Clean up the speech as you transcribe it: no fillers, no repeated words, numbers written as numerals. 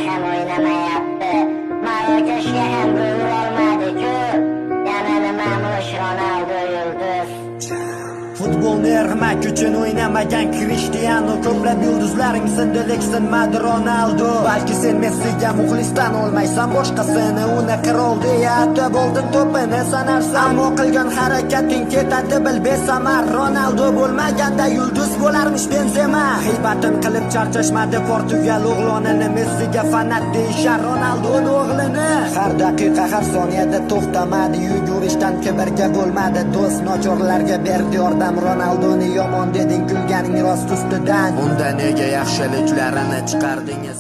ham o'ynamayapti. Marokashga ham gol olmadi-ku. Yana nima Ronaldo yulduz. Futbolni ermak uchun o'ynamagan Cristiano, ko'plab yulduzlaring sindi lekin Ronaldo. Balki sen Messiga muxlisdan olmaysan, boshqasini uni qirol deya atab oldin to'pini sanarsan. Ammo qilgan harakating ketadi bil besamar. Ronaldo bo'lmaganda yulduz bo'larmish Benzema. G'iybatin qilib charchashmadi Portugal o'g'lonini, Messiga fanat deyishar Ronaldoning o'g'lini. Har daqiqa har soniyada to'xtamadi, yugurishdan kibrga bo'lmadi do'st, nochorlarga berdi yordam. Ronaldoni yomon deding, kulganing rost ustidan. Unda nega yaxshiliklarini chiqardingiz?